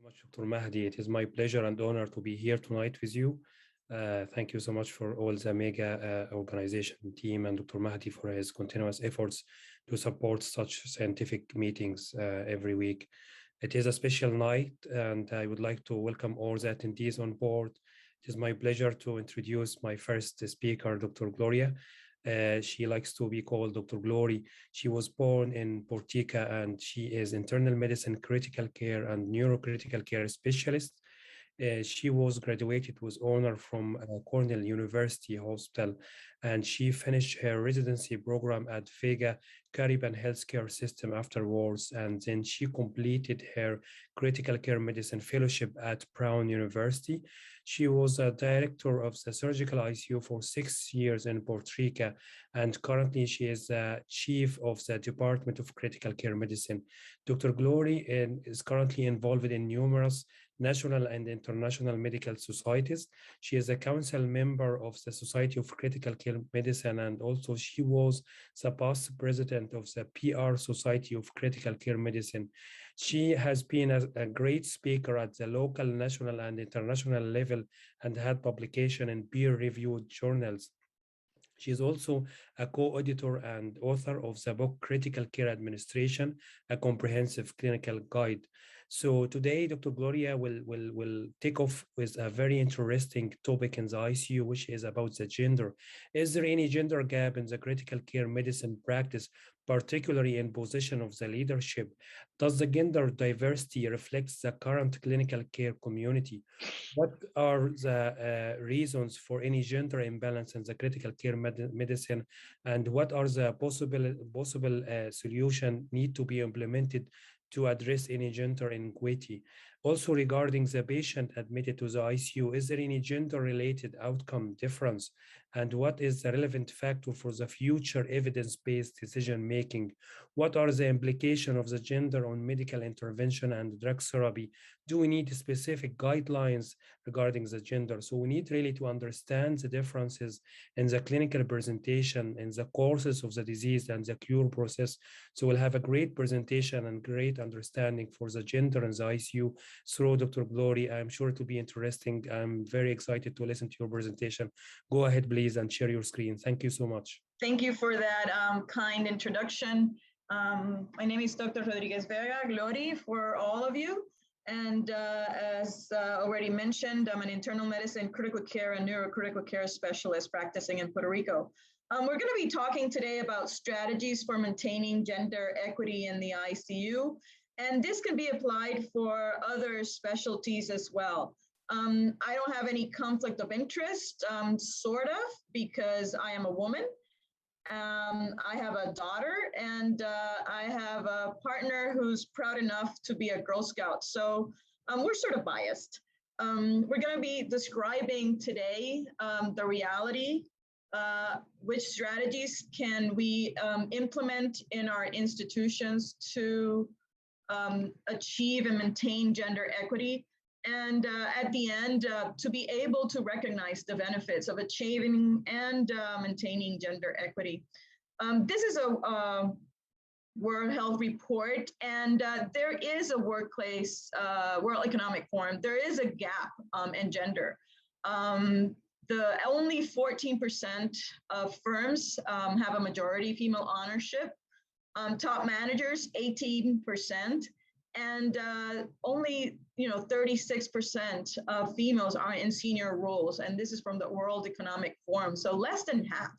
much, Dr. Mahdi. It is my pleasure and honor to be here tonight with you. Thank you so much for all the mega organization team and Dr. Mahdi for his continuous efforts to support such scientific meetings every week. It is a special night, and I would like to welcome all the attendees on board. It is my pleasure to introduce my first speaker, Dr. Gloria. She likes to be called Dr. Glory. She was born in Puerto, and she is internal medicine, critical care, and neurocritical care specialist. She was graduated with honor from Cornell University Hospital, and she finished her residency program at Vega Caribbean Healthcare System afterwards, and then she completed her critical care medicine fellowship at Brown University. She was a director of the surgical ICU for 6 years in Puerto Rico, and currently she is chief of the Department of Critical Care Medicine. Dr. Glory is currently involved in numerous national and international medical societies. She is a council member of the Society of Critical Care Medicine, and also she was the past president of the PR Society of Critical Care Medicine. She has been a great speaker at the local, national, and international level and had publication in peer-reviewed journals. She is also a co-editor and author of the book Critical Care Administration, a comprehensive clinical guide. So today, Dr. Gloria will take off with a very interesting topic in the ICU, which is about the gender. Is there any gender gap in the critical care medicine practice, particularly in position of the leadership? Does the gender diversity reflect the current clinical care community? What are the reasons for any gender imbalance in the critical care medicine, and what are the possible solution need to be implemented to address any gender inequity? Also, regarding the patient admitted to the ICU, is there any gender-related outcome difference? And what is the relevant factor for the future evidence-based decision-making? What are the implications of the gender on medical intervention and drug therapy? Do we need specific guidelines regarding the gender? So we need really to understand the differences in the clinical presentation, in the courses of the disease and the cure process. So we'll have a great presentation and great understanding for the gender in the ICU through Dr. Glory. I'm sure it will be interesting. I'm very excited to listen to your presentation. Go ahead, please, and share your screen. Thank you so much. Thank you for that kind introduction. My name is Dr. Rodreguez-Vega, Glory for all of you. And as already mentioned, I'm an internal medicine, critical care, and neurocritical care specialist practicing in Puerto Rico. We're going to be talking today about strategies for maintaining gender equity in the ICU. And this can be applied for other specialties as well. I don't have any conflict of interest, sort of, because I am a woman. I have a daughter, and I have a partner who's proud enough to be a Girl Scout. So we're sort of biased. We're going to be describing today the reality, which strategies can we implement in our institutions to achieve and maintain gender equity, and at the end, to be able to recognize the benefits of achieving and maintaining gender equity. This is a World Health Report, and there is a workplace, World Economic Forum, there is a gap in gender. The only 14% of firms have a majority female ownership. Top managers, 18%, and only 36% of females are in senior roles, and this is from the World Economic Forum. So less than half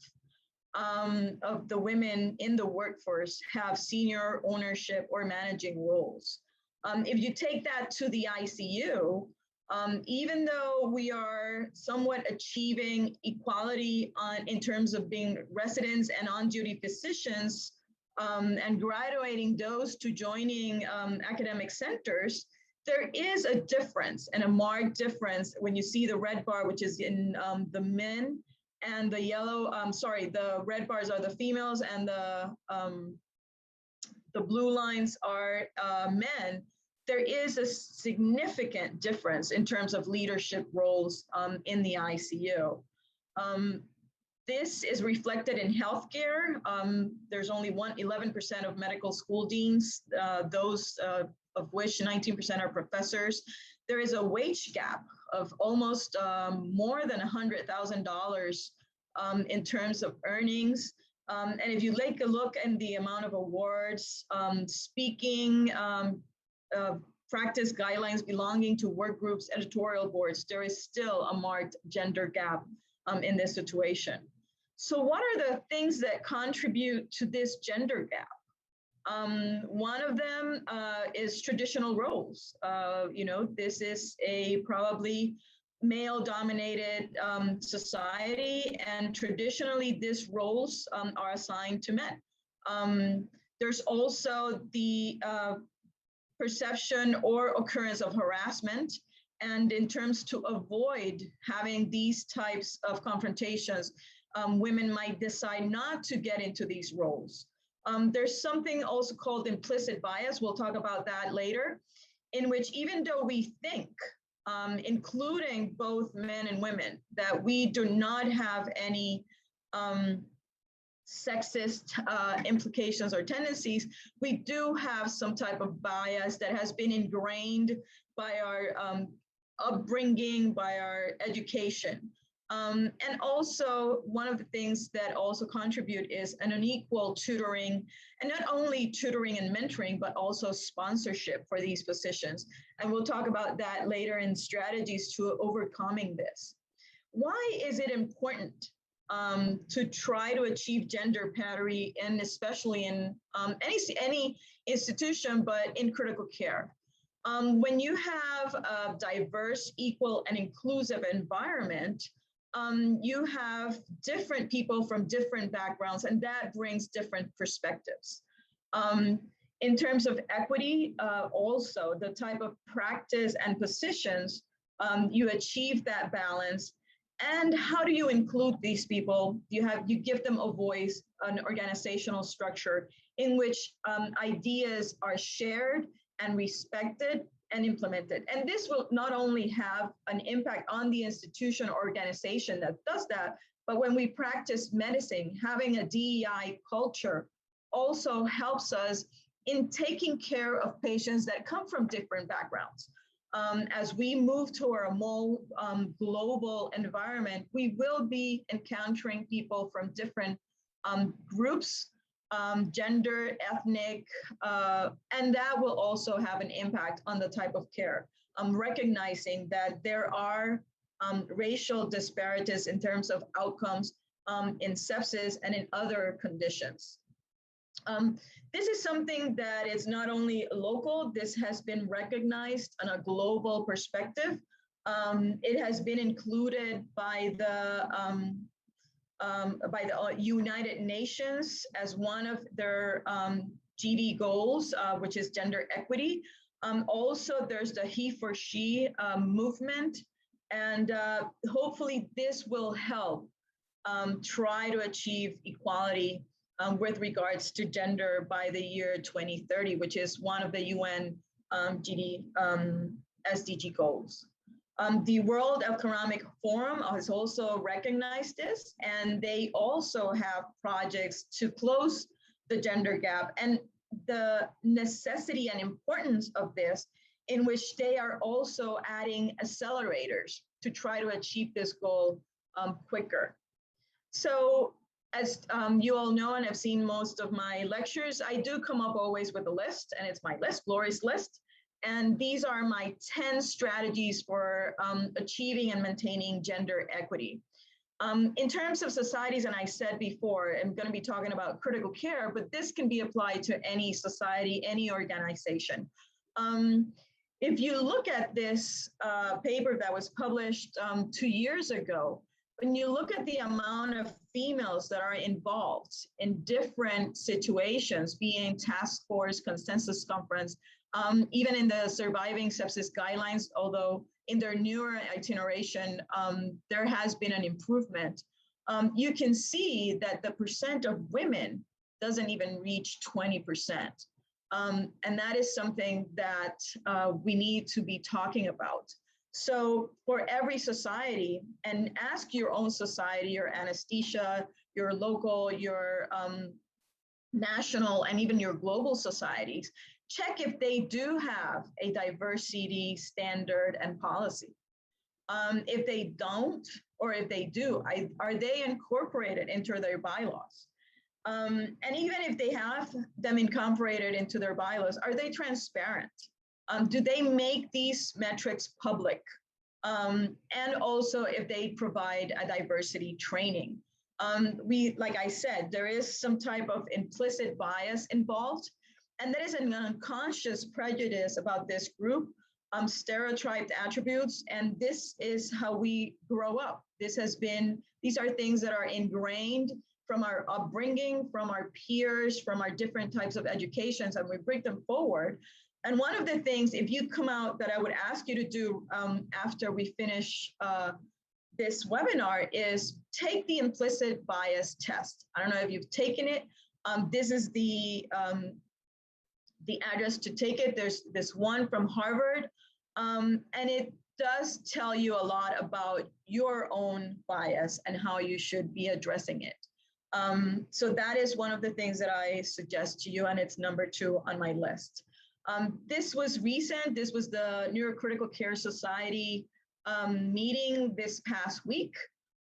of the women in the workforce have senior ownership or managing roles. If you take that to the ICU, even though we are somewhat achieving equality in terms of being residents and on-duty physicians, and graduating those to joining academic centers, there is a difference, and a marked difference when you see the red bar, which is in the men, and the yellow, the red bars are the females, and the blue lines are men. There is a significant difference in terms of leadership roles in the ICU. This is reflected in healthcare. There's only 11% of medical school deans, those of which 19% are professors. There is a wage gap of almost more than $100,000 in terms of earnings. And if you take a look at the amount of awards, speaking, practice guidelines belonging to work groups, editorial boards, there is still a marked gender gap in this situation. So what are the things that contribute to this gender gap? One of them is traditional roles. This is a probably male-dominated society, and traditionally these roles are assigned to men. There's also the perception or occurrence of harassment, and in terms to avoid having these types of confrontations, women might decide not to get into these roles. There's something also called implicit bias, we'll talk about that later, in which even though we think, including both men and women, that we do not have any sexist implications or tendencies, we do have some type of bias that has been ingrained by our upbringing, by our education. And also one of the things that also contribute is an unequal tutoring, and not only tutoring and mentoring, but also sponsorship for these positions. And we'll talk about that later in strategies to overcoming this. Why is it important to try to achieve gender parity, and especially in any institution, but in critical care? When you have a diverse, equal, and inclusive environment, you have different people from different backgrounds, and that brings different perspectives. In terms of equity, also the type of practice and positions, you achieve that balance. And how do you include these people? You give them a voice, an organizational structure in which ideas are shared and respected and implemented. And this will not only have an impact on the institution or organization that does that, but when we practice medicine, having a DEI culture also helps us in taking care of patients that come from different backgrounds. As we move toward a more global environment, we will be encountering people from different groups, gender, ethnic, and that will also have an impact on the type of care. Recognizing that there are racial disparities in terms of outcomes in sepsis and in other conditions. This is something that is not only local, this has been recognized on a global perspective. It has been included by the United Nations as one of their GD goals, which is gender equity. Also, there's the he for she movement, and hopefully this will help try to achieve equality with regards to gender by the year 2030, which is one of the UN SDG goals. The World Economic Forum has also recognized this, and they also have projects to close the gender gap and the necessity and importance of this, in which they are also adding accelerators to try to achieve this goal quicker. So as you all know, and have seen most of my lectures, I do come up always with a list, and it's my list, Gloria's list. And these are my 10 strategies for achieving and maintaining gender equity. In terms of societies, and I said before, I'm going to be talking about critical care, but this can be applied to any society, any organization. If you look at this paper that was published 2 years ago, when you look at the amount of females that are involved in different situations, being task force, consensus conference, even in the surviving sepsis guidelines, although in their newer itineration, there has been an improvement. You can see that the percent of women doesn't even reach 20%. And that is something that we need to be talking about. So for every society, and ask your own society, your anesthesia, your local, your national, and even your global societies, check if they do have a diversity standard and policy. If they don't, or if they do, are they incorporated into their bylaws? And even if they have them incorporated into their bylaws, are they transparent? Do they make these metrics public? And also if they provide a diversity training. Like I said, there is some type of implicit bias involved, and that is an unconscious prejudice about this group, stereotyped attributes, and this is how we grow up. These are things that are ingrained from our upbringing, from our peers, from our different types of educations, and we bring them forward. And one of the things, if you come out, that I would ask you to do after we finish this webinar is take the implicit bias test. I don't know if you've taken it. This is the address to take it. There's this one from Harvard, and it does tell you a lot about your own bias and how you should be addressing it. So that is one of the things that I suggest to you, and it's number 2 on my list. This was recent. This was the Neurocritical Care Society meeting this past week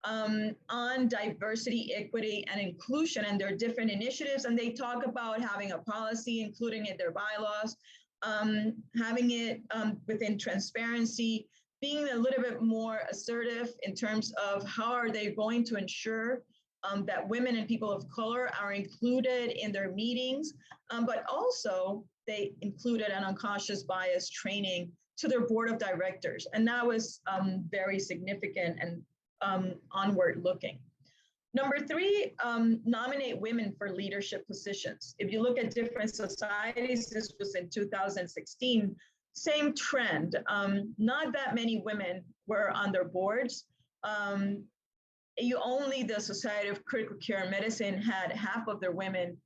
on diversity, equity, and inclusion, and their different initiatives. And they talk about having a policy, including in their bylaws, having it within transparency, being a little bit more assertive in terms of how are they going to ensure that women and people of color are included in their meetings, but also they included an unconscious bias training to their board of directors. And that was very significant and onward looking. Number 3, nominate women for leadership positions. If you look at different societies, this was in 2016, same trend. Not that many women were on their boards. The Society of Critical Care Medicine had half of their women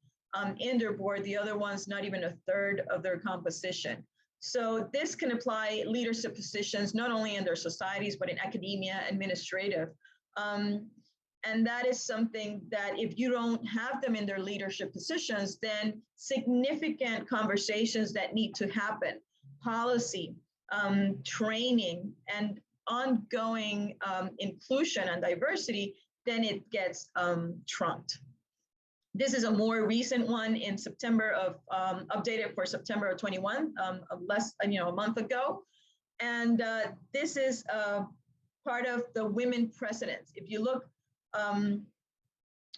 in their board, the other ones not even a third of their composition. So this can apply leadership positions, not only in their societies, but in academia, administrative. And that is something that if you don't have them in their leadership positions, then significant conversations that need to happen, policy, training, and ongoing inclusion and diversity, then it gets trumped. This is a more recent one in September of, updated for September of 21, a month ago. And this is part of the women presidents. If you look,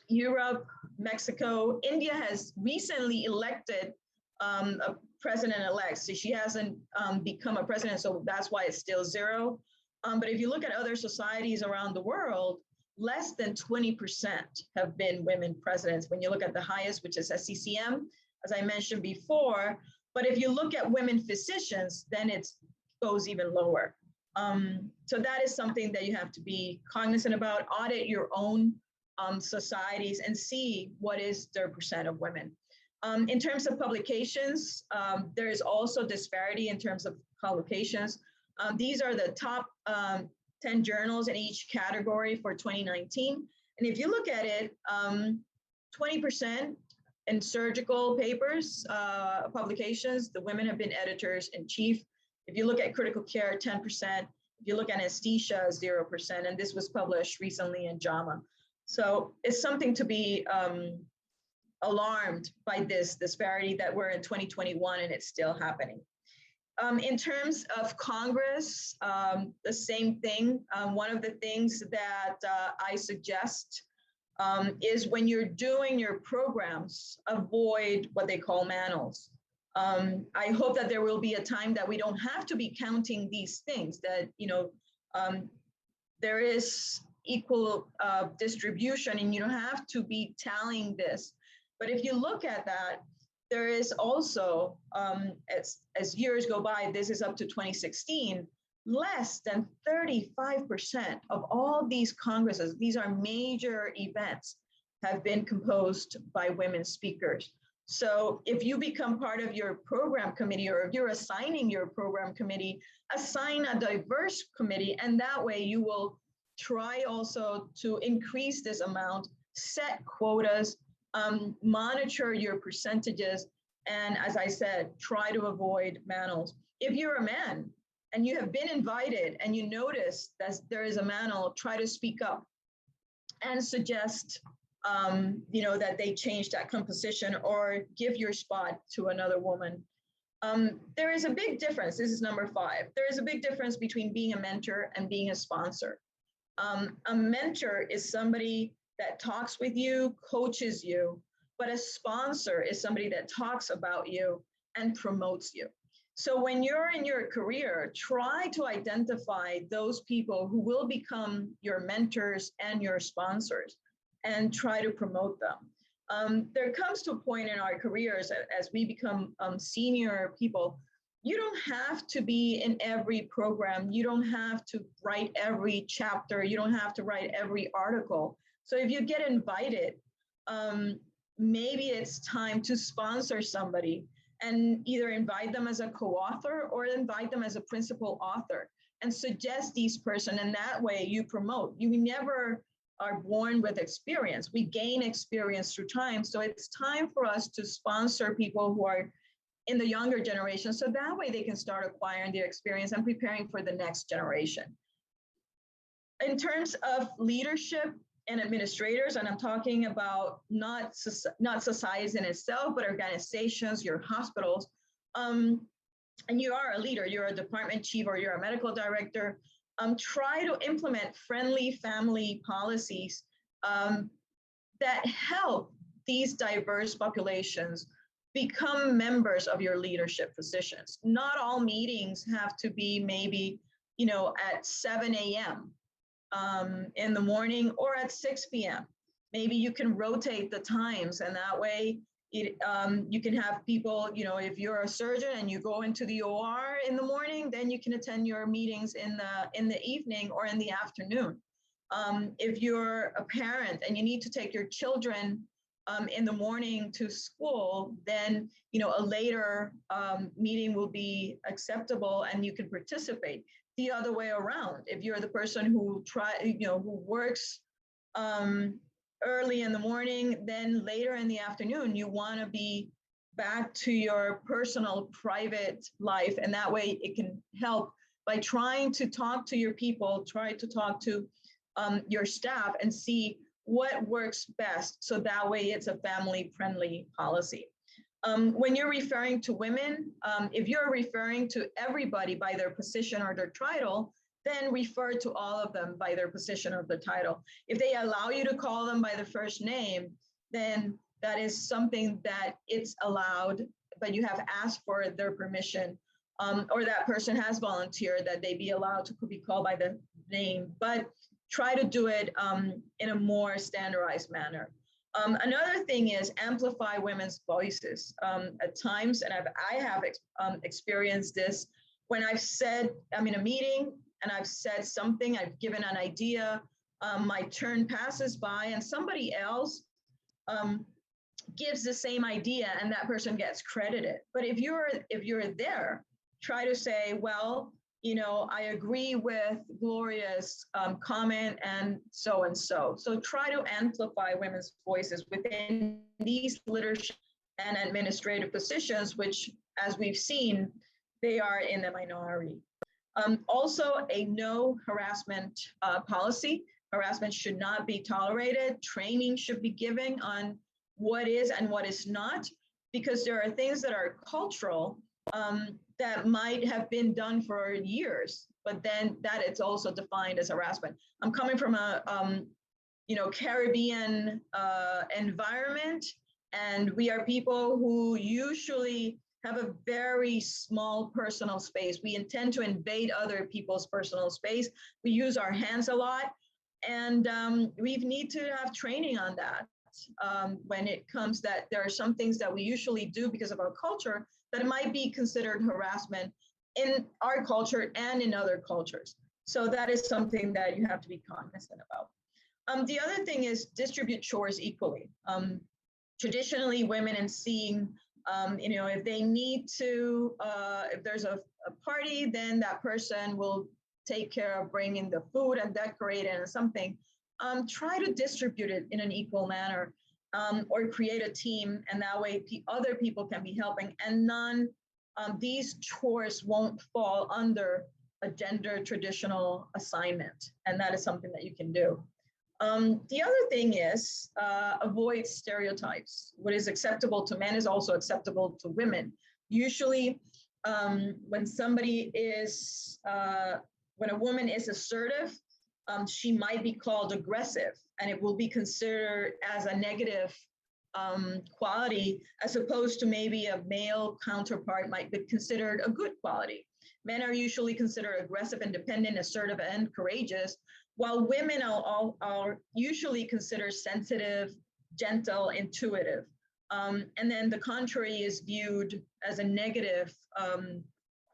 Europe, Mexico, India has recently elected a president-elect. So she hasn't become a president, so that's why it's still 0. But if you look at other societies around the world, less than 20% have been women presidents. When you look at the highest, which is SCCM, as I mentioned before, but if you look at women physicians, then it goes even lower. So that is something that you have to be cognizant about. Audit your own societies and see what is their percent of women. In terms of publications, there is also disparity in terms of publications. These are the top 10 journals in each category for 2019. And if you look at it, 20% in surgical papers, publications, the women have been editors in chief. If you look at critical care, 10%. If you look at anesthesia, 0%. And this was published recently in JAMA. So it's something to be alarmed by this disparity that we're in 2021 and it's still happening. In terms of Congress, the same thing. One of the things that I suggest is when you're doing your programs, avoid what they call manuals. I hope that there will be a time that we don't have to be counting these things, that there is equal distribution and you don't have to be tallying this. But if you look at that, there is also, as years go by, this is up to 2016, less than 35% of all these congresses, these are major events, have been composed by women speakers. So if you become part of your program committee, or if you're assigning your program committee, assign a diverse committee, and that way you will try also to increase this amount, set quotas, monitor your percentages, And as I said, try to avoid manels. If you're a man and you have been invited and you notice that there is a manel, try to speak up and suggest that they change that composition or give your spot to another woman. There is a big difference. This is number 5. There is a big difference between being a mentor and being a sponsor. A mentor is somebody that talks with you, coaches you, but a sponsor is somebody that talks about you and promotes you. So when you're in your career, try to identify those people who will become your mentors and your sponsors and try to promote them. There comes to a point in our careers as we become senior people, you don't have to be in every program. You don't have to write every chapter. You don't have to write every article. So if you get invited, maybe it's time to sponsor somebody and either invite them as a co-author or invite them as a principal author and suggest these person. And that way you promote. You never are born with experience. We gain experience through time. So it's time for us to sponsor people who are in the younger generation. So that way they can start acquiring their experience and preparing for the next generation. In terms of leadership and administrators, and I'm talking about not societies in itself, but organizations, your hospitals, and you are a leader, you're a department chief or you're a medical director, try to implement friendly family policies that help these diverse populations become members of your leadership positions. Not all meetings have to be maybe, at 7 a.m. In the morning or at 6 p.m. Maybe you can rotate the times, and that way you can have people, if you're a surgeon and you go into the OR in the morning, then you can attend your meetings in the evening or in the afternoon. If you're a parent and you need to take your children in the morning to school, then a later meeting will be acceptable and you can participate. The other way around, if you're the person who works early in the morning, then later in the afternoon, you want to be back to your personal private life. And that way it can help by trying to talk to your people, try to talk to your staff and see what works best. So that way it's a family-friendly policy. When you're referring to women, if you're referring to everybody by their position or their title, then refer to all of them by their position or the title. If they allow you to call them by the first name, then that is something that it's allowed, but you have asked for their permission, or that person has volunteered that they be allowed to be called by the name, but try to do it in a more standardized manner. Another thing is amplify women's voices. At times, and I have experienced this, when I've said, I'm in a meeting and I've said something, I've given an idea, my turn passes by and somebody else gives the same idea and that person gets credited. But if you're there, try to say, well, I agree with Gloria's comment and so and so. So try to amplify women's voices within these leadership and administrative positions, which, as we've seen, they are in the minority. Also, a no harassment policy. Harassment should not be tolerated. Training should be given on what is and what is not, because there are things that are cultural that might have been done for years, but then that it's also defined as harassment. I'm coming from a Caribbean environment, and we are people who usually have a very small personal space. We intend to invade other people's personal space. We use our hands a lot, and we need to have training on that when it comes that there are some things that we usually do because of our culture that might be considered harassment in our culture and in other cultures. So that is something that you have to be cognizant about. The other thing is distribute chores equally. Traditionally, women and seeing, if they need to, if there's a party, then that person will take care of bringing the food and decorate it and something. Try to distribute it in an equal manner. or create a team, and that way other people can be helping, and these chores won't fall under a gender traditional assignment, and that is something that you can do. The other thing is avoid stereotypes. What is acceptable to men is also acceptable to women. Usually when when a woman is assertive, she might be called aggressive, and it will be considered as a negative quality, as opposed to maybe a male counterpart might be considered a good quality. Men are usually considered aggressive, independent, assertive, and courageous, while women are usually considered sensitive, gentle, intuitive. And then the contrary is viewed as a negative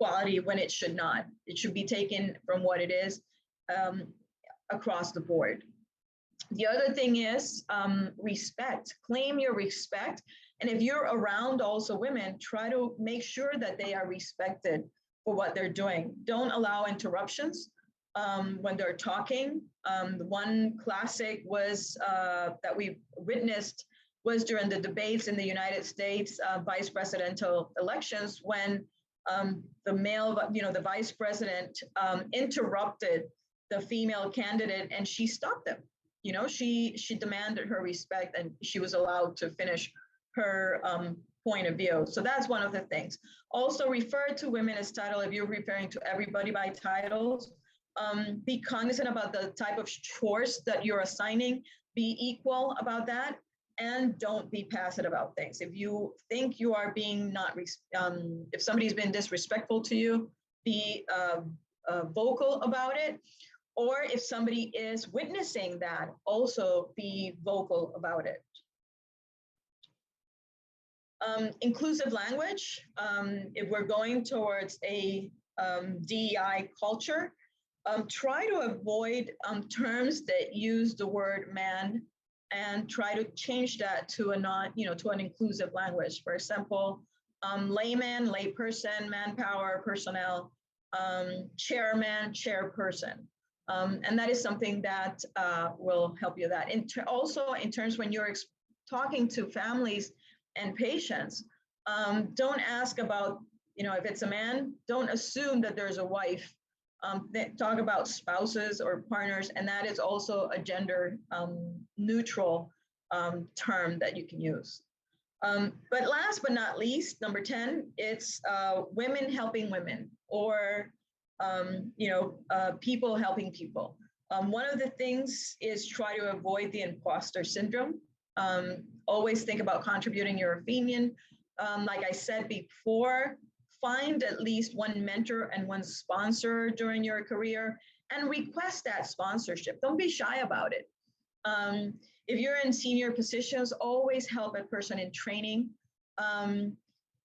quality when it should not. It should be taken from what it is across the board. The other thing is respect. Claim your respect. And if you're around also women, try to make sure that they are respected for what they're doing. Don't allow interruptions when they're talking. One classic was that we witnessed was during the debates in the United States vice presidential elections, when the vice president interrupted the female candidate, and she stopped him. She demanded her respect, and she was allowed to finish her point of view. So that's one of the things. Also, refer to women as title if you're referring to everybody by titles. Be cognizant about the type of chores that you're assigning. Be equal about that, and don't be passive about things. If you think you are being if somebody's been disrespectful to you, be vocal about it. Or if somebody is witnessing that, also be vocal about it. Inclusive language. If we're going towards a DEI culture, try to avoid terms that use the word man, and try to change that to to an inclusive language. For example, layman, layperson, manpower, personnel, chairman, chairperson. And that is something that will help you. That also in terms when you're talking to families and patients, don't ask about, if it's a man, don't assume that there's a wife. Talk about spouses or partners, and that is also a gender neutral term that you can use. But last but not least, number 10, it's women helping women, or people helping people. One of the things is try to avoid the imposter syndrome. Always think about contributing your opinion. Like I said before, find at least one mentor and one sponsor during your career, and request that sponsorship. Don't be shy about it. If you're in senior positions, always help a person in training.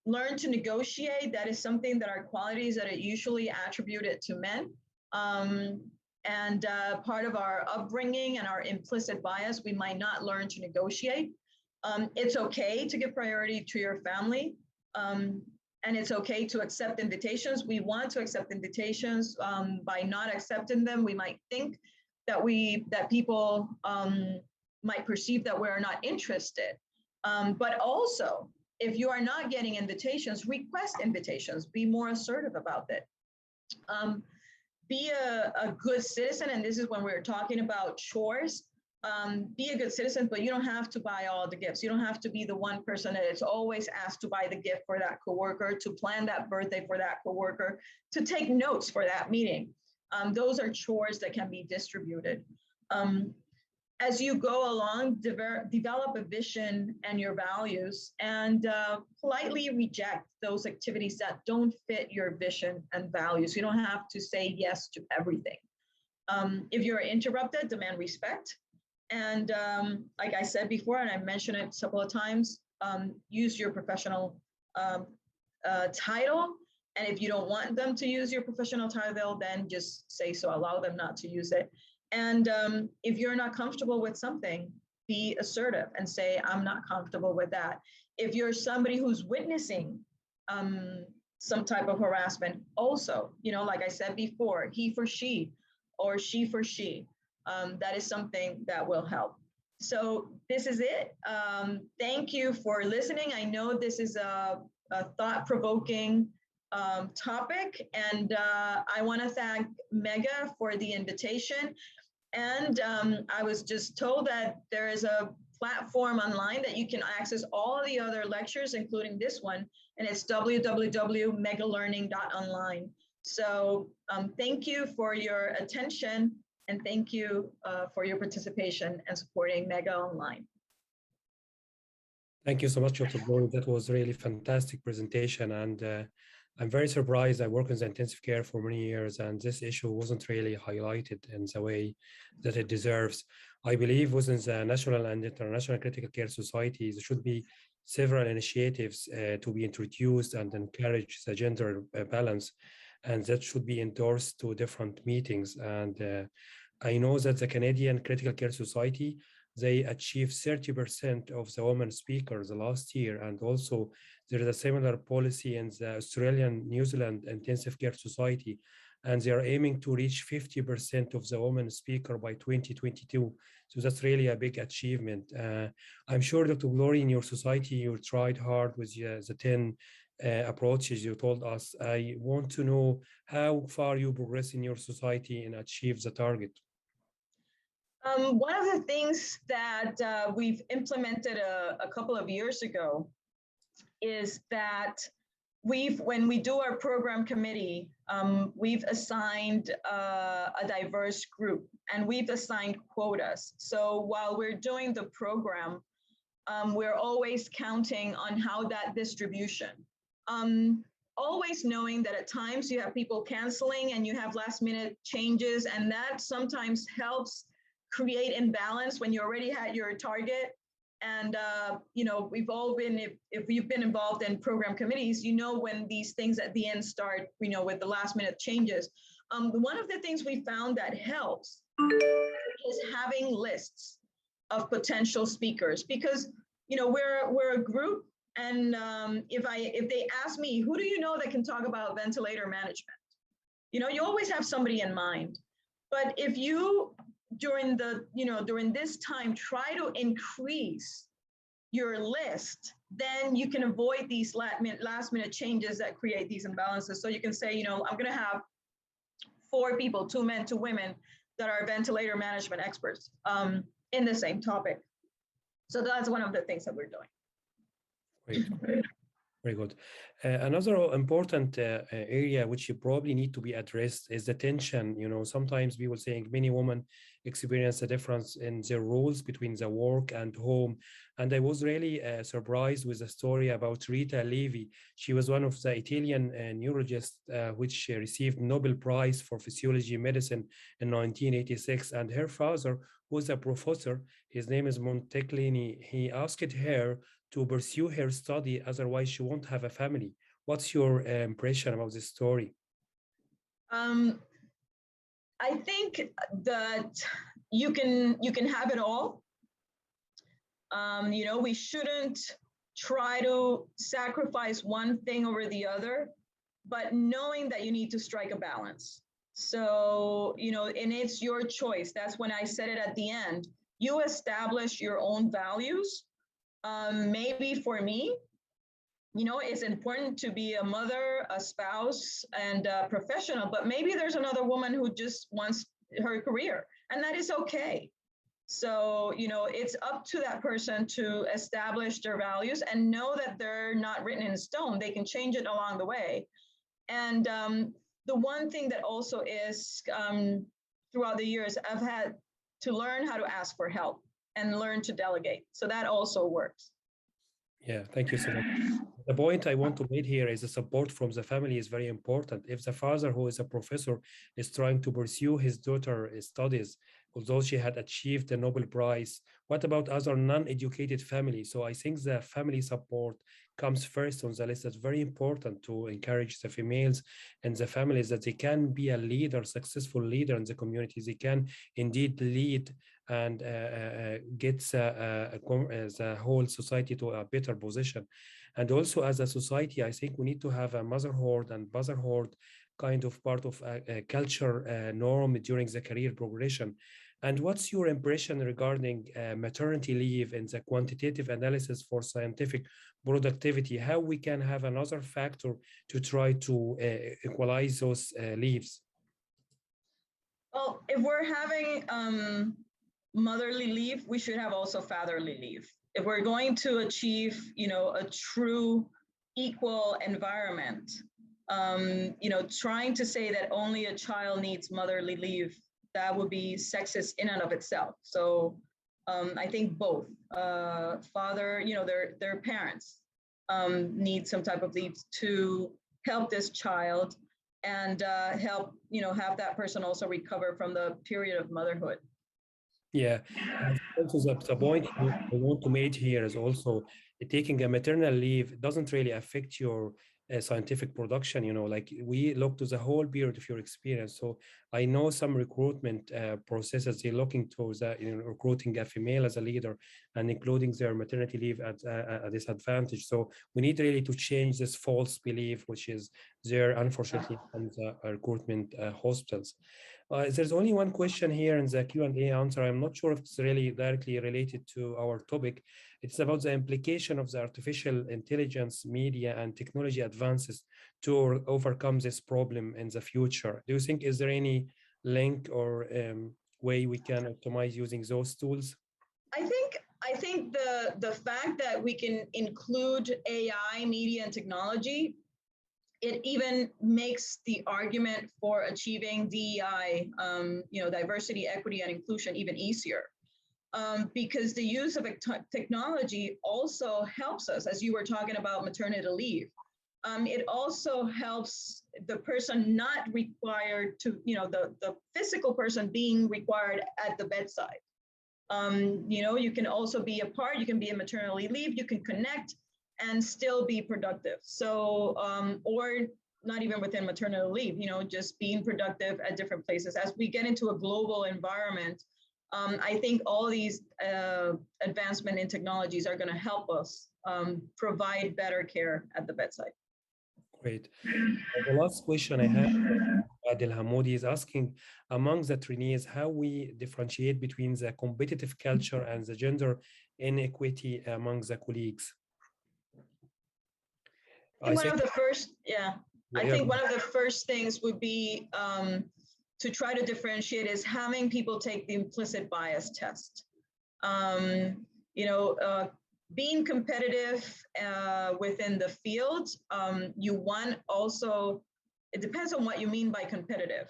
Learn to negotiate. That is something that are qualities that are usually attributed to men. And part of our upbringing and our implicit bias, we might not learn to negotiate. It's okay to give priority to your family. And it's okay to accept invitations. We want to accept invitations. By not accepting them, we might think that people might perceive that we're not interested. But also, if you are not getting invitations, request invitations. Be more assertive about it. Be a good citizen, and this is when we're talking about chores. Be a good citizen, but you don't have to buy all the gifts. You don't have to be the one person that is always asked to buy the gift for that coworker, to plan that birthday for that coworker, to take notes for that meeting. Those are chores that can be distributed. As you go along, develop a vision and your values, and politely reject those activities that don't fit your vision and values. You don't have to say yes to everything. If you're interrupted, demand respect. And like I said before, and I mentioned it a couple of times, use your professional title. And if you don't want them to use your professional title, then just say so, allow them not to use it. And if you're not comfortable with something, be assertive and say, I'm not comfortable with that. If you're somebody who's witnessing some type of harassment, also, like I said before, he for she or she for she, that is something that will help. So this is it. Thank you for listening. I know this is a thought-provoking topic, and I want to thank Mega for the invitation. And I was just told that there is a platform online that you can access all the other lectures, including this one, and it's www.megalearning.online. So thank you for your attention, and thank you for your participation and supporting Mega Online. Thank you so much, Dr. Gloria. That was really fantastic presentation, and I'm very surprised. I work in the intensive care for many years, and this issue wasn't really highlighted in the way that it deserves. I believe within the national and international critical care societies, there should be several initiatives to be introduced and encourage the gender balance, and that should be endorsed to different meetings. And I know that the Canadian Critical Care Society, they achieved 30% of the women speakers last year, and also there is a similar policy in the Australian New Zealand Intensive Care Society, and they are aiming to reach 50% of the women speaker by 2022. So that's really a big achievement. I'm sure, Dr. Gloria, in your society, you tried hard with the 10 approaches you told us. I want to know how far you progress in your society and achieve the target. One of the things that we've implemented a couple of years ago is that when we do our program committee, we've assigned a diverse group, and we've assigned quotas. So while we're doing the program, we're always counting on how that distribution. Always knowing that at times you have people canceling and you have last minute changes, and that sometimes helps create imbalance when you already had your target. And you know, we've all been, if you've been involved in program committees, you know when these things at the end start, you know, with the last minute changes. One of the things we found that helps is having lists of potential speakers, because you know we're a group, and if they ask me, who do you know that can talk about ventilator management, you know, you always have somebody in mind. But if you during this time try to increase your list, then you can avoid these last minute changes that create these imbalances. So you can say, you know, I'm going to have 4 people, 2 men, 2 women, that are ventilator management experts in the same topic. So that's one of the things that we're doing. Great. Very good. Another important area which you probably need to be addressed is the tension. You know, sometimes people saying many women experience a difference in their roles between the work and home. And I was really surprised with the story about Rita Levi. She was one of the Italian neurologists which received Nobel Prize for Physiology Medicine in 1986. And her father was a professor. His name is Monteclini. He asked her to pursue her study, otherwise she won't have a family. What's your impression about this story? I think that you can have it all. You know, we shouldn't try to sacrifice one thing over the other, but knowing that you need to strike a balance. So, you know, and it's your choice. That's when I said it at the end. You establish your own values. Maybe for me, you know, it's important to be a mother, a spouse, and a professional, but maybe there's another woman who just wants her career, and that is okay. So, you know, it's up to that person to establish their values and know that they're not written in stone. They can change it along the way. And the one thing that also is throughout the years, I've had to learn how to ask for help and learn to delegate. So that also works. Yeah, thank you so much. The point I want to make here is the support from the family is very important. If the father, who is a professor, is trying to pursue his daughter's studies, although she had achieved the Nobel Prize, what about other non-educated families? So I think the family support comes first on the list. It's very important to encourage the females and the families that they can be a leader, successful leader in the community. They can indeed lead and get the whole society to a better position. And also as a society, I think we need to have a motherhood and fatherhood kind of part of a culture norm during the career progression. And what's your impression regarding maternity leave and the quantitative analysis for scientific productivity? How we can have another factor to try to equalize those leaves? Well, if we're having motherly leave, we should have also fatherly leave. If we're going to achieve, a true equal environment, trying to say that only a child needs motherly leave, that would be sexist in and of itself. So I think both father, their parents need some type of leave to help this child and help, have that person also recover from the period of motherhood. Yeah, also the point I want to make here is also taking a maternal leave doesn't really affect your scientific production. Like we look to the whole period of your experience. So I know some recruitment processes, they're looking to the recruiting a female as a leader and including their maternity leave at a disadvantage. So we need really to change this false belief, which is there, unfortunately, from the recruitment hospitals. There's only one question here in the Q&A answer. I'm not sure if it's really directly related to our topic. It's about the implication of the artificial intelligence, media, and technology advances to overcome this problem in the future. Do you think, is there any link or way we can optimize using those tools? I think the fact that we can include AI, media, and technology, it even makes the argument for achieving DEI, diversity, equity, and inclusion even easier. Because the use of technology also helps us, as you were talking about maternity leave. It also helps the person not required to, the physical person being required at the bedside. You can also be apart, you can be in maternity leave, you can connect and still be productive. So, or not even within maternity leave, just being productive at different places. As we get into a global environment, I think all these advancement in technologies are going to help us provide better care at the bedside. Great. The last question I have, Adil Hamoudi is asking, among the trainees, how we differentiate between the competitive culture and the gender inequity among the colleagues. I think one of the first things would be to try to differentiate is having people take the implicit bias test. Being competitive within the field, you want also, it depends on what you mean by competitive.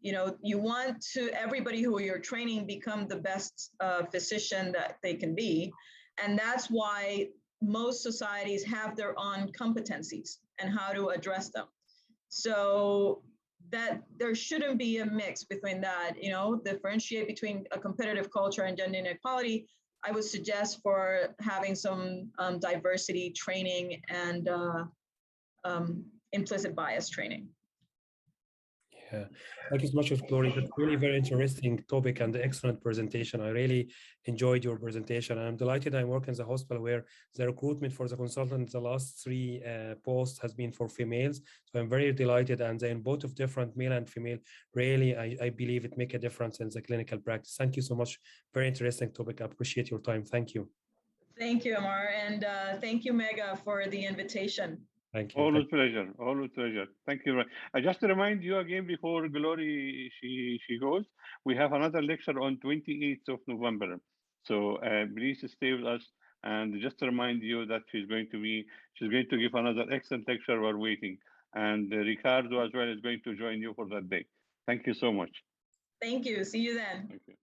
You want to everybody who you're training become the best physician that they can be. And that's why most societies have their own competencies and how to address them. So that there shouldn't be a mix between that, differentiate between a competitive culture and gender inequality. I would suggest for having some diversity training and implicit bias training. Yeah, thank you so much, Gloria. That's really very interesting topic and excellent presentation. I really enjoyed your presentation. And I'm delighted I work in the hospital where the recruitment for the consultant, the last 3 posts has been for females. So I'm very delighted. And then both of different male and female, really, I believe it make a difference in the clinical practice. Thank you so much. Very interesting topic. I appreciate your time. Thank you. Thank you, Amar. And thank you, Mega, for the invitation. Thank you. Always pleasure. Always pleasure. Thank you. Just to remind you again before Glory she goes, we have another lecture on 28th of November. So please stay with us. And just to remind you that she's going to give another excellent lecture. We're waiting. And Ricardo as well is going to join you for that day. Thank you so much. Thank you. See you then. Thank you.